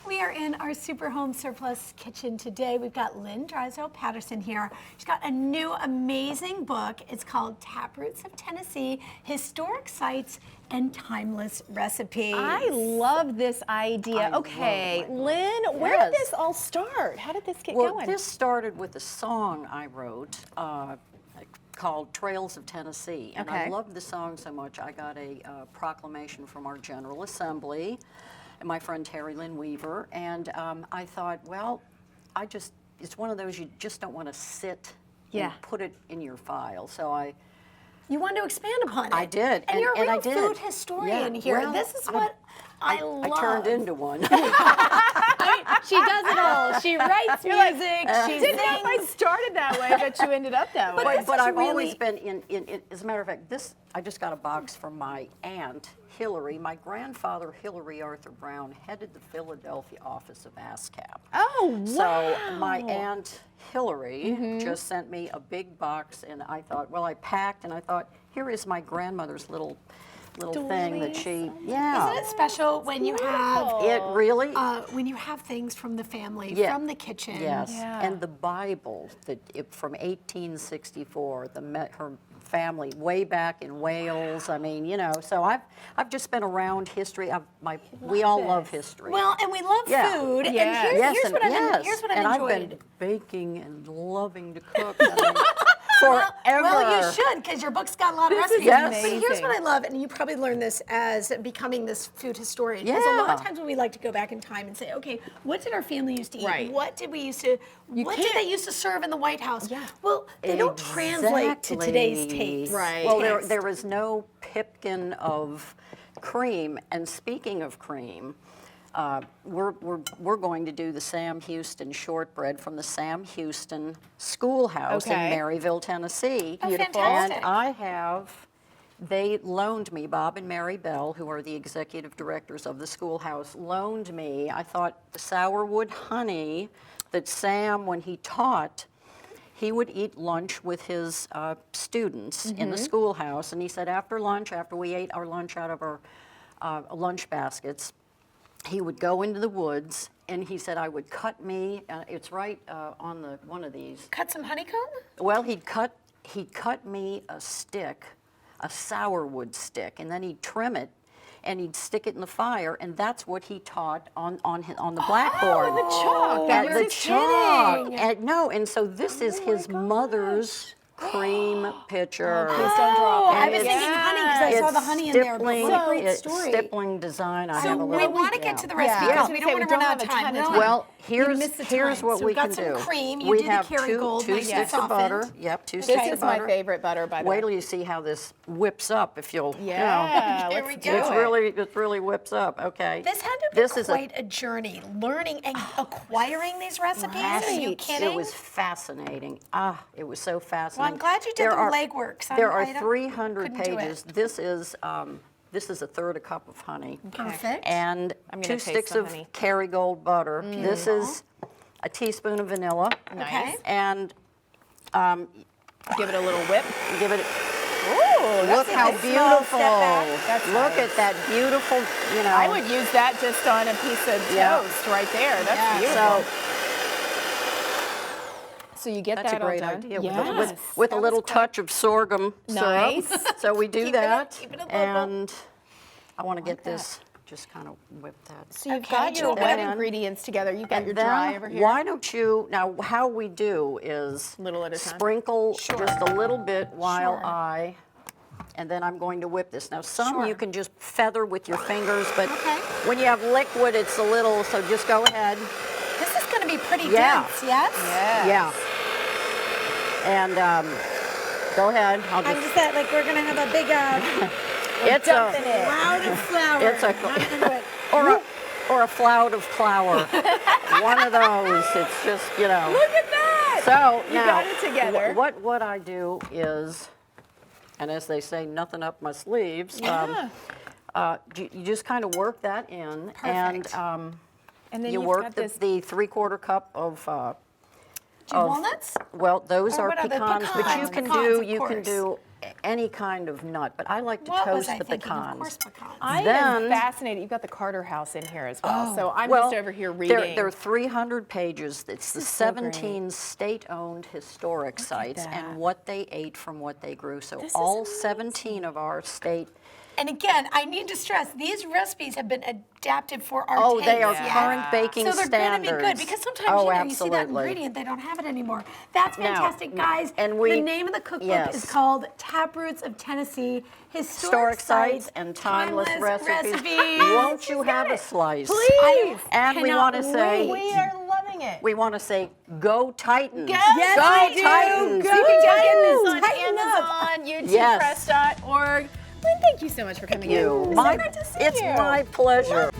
We are in our Super Home Surplus kitchen today. We've got Lynne Drysdale Patterson here. She's got a new amazing book. It's called Taproots of Tennessee, Historic Sites and Timeless Recipes. I love this idea. Okay, Lynn, where did this all start? How did this get going? Well, this started with a song I wrote called Trails of Tennessee. And I loved the song so much, I got a proclamation from our General Assembly and my friend Terry Lynn Weaver. And I thought, well, it's one of those you just don't want to sit and put it in your file. So You wanted to expand upon it. I did. And you're a real I did. food historian here. Well, this is what I love. I turned into one. She does it all. She writes music. She Didn't know if I sings. started that way, but you ended up that way. But I've always been in, as a matter of fact, I just got a box from my aunt, Hillary. My grandfather, Hillary Arthur Brown, headed the Philadelphia office of ASCAP. Oh, wow. So my aunt, Hillary, just sent me a big box, and I thought, well, I packed, and I thought, here is my grandmother's little thing that she, Isn't it special when you have It really, when you have things from the family, from the kitchen? yes, and the Bible from 1864, her family way back in Wales. I mean, you know, so I've just been around history. We all love history. Well, and we love food. And here's what I've and enjoyed. I've been baking and loving to cook. I mean, forever. Well, you should, because your book's got a lot of recipes. Yes. But here's what I love, and you probably learned this as becoming this food historian. Because a lot of times when we like to go back in time and say, okay, what did our family used to eat? Right. What did we used to? What did they used to serve in the White House? Yeah. Well, they don't translate to today's taste. Right. Well, there is no pipkin of cream. And speaking of cream, we're going to do the Sam Houston shortbread from the Sam Houston Schoolhouse in Maryville, Tennessee. Oh, fantastic. And they loaned me, Bob and Mary Bell, who are the executive directors of the schoolhouse, loaned me, I thought, the Sourwood honey that Sam, when he taught, he would eat lunch with his students in the schoolhouse. And he said after lunch, after we ate our lunch out of our lunch baskets, he would go into the woods, and he said I would cut me. It's right on one of these. Cut some honeycomb? Well, he'd cut me a stick, a sourwood stick, and then he'd trim it, and he'd stick it in the fire, and that's what he taught on the blackboard. Oh, the chalk. At You're the chalk. kidding. And so this is his mother's cream pitcher. Please don't drop it. I was thinking honey because I saw the honey in there. But what a great story. Stippling design. I So have a we little, want to get to the recipe because we don't want to run out of time. Well, here's what So we we've got can some do. cream. You We did the have Kerrygold, two nice and sticks of softened. butter. Yep, two sticks This of is my butter. favorite butter, by the way. Wait till you see how this whips up. If you'll, Yeah, Here we let's go. do it. it really whips up. Okay. This had to be quite a journey, learning and acquiring these recipes. Are you kidding? It was fascinating. It was so fascinating. Well, I'm glad you did the legwork. There are 300 pages. This is a third a cup of honey. Perfect. And I'm gonna 2 taste sticks the of honey. Kerrygold butter. This is a teaspoon of vanilla. Nice. And Give it a little whip. give it. Ooh, Look that's a how nice small beautiful. step back. That's Look nice. at that beautiful, you know. I would use that just on a piece of toast right there. That's beautiful. So you get That's that a great all done. idea. Yes. With a little touch of sorghum Nice. syrup. So we do Keep it that. up, keep it up, And I want to get this, just kind of whip that. So you've got your then- wet ingredients together. You've got your dry over here. Why don't you, now how we do is Little at a time. sprinkle just a little bit while and then I'm going to whip this. Now some you can just feather with your fingers, but when you have liquid it's a little, so just go ahead. This is going to be pretty dense, yes? Yeah. And go ahead. I'm just that, like, we're going to have a big It's a cloud of flour. It's or a floud of flour. One of those. It's just, you know. Look at that! So You now, got it together. What I do is, and as they say, nothing up my sleeves. You just kind of work that in, Perfect. And then you you've work got the this. 3/4 cup of. Do you have walnuts? Well, those Or are what are the pecans, but you pecans? can Pecans, do of course. any kind of nut, but I like to What was toast I the thinking? Of pecans. course, pecans. I am fascinated. You've got the Carter House in here as well, so I'm just over here reading. There are 300 pages. It's the so great. 17 state-owned historic sites that. and what they ate from what they grew. So This is all amazing. 17 of our state. And again, I need to stress, these recipes have been adapted for our Oh, they are tastes. current baking So they're standards. going to be good because sometimes Oh, you see that absolutely. ingredient, they don't have it anymore. That's fantastic, guys. and the name of the cookbook is called Taproots of Tennessee: Historic Sites and Timeless Recipes. Won't you have a slice? Please. And we want to say, We are loving it. we want to say, go Titans. Yes, go we do. Titans. Go. You can get this on Tighten up. Amazon, Yes. YouTubepress.org. Lynne, thank you so much for coming in. You. So good to see It's you. my pleasure.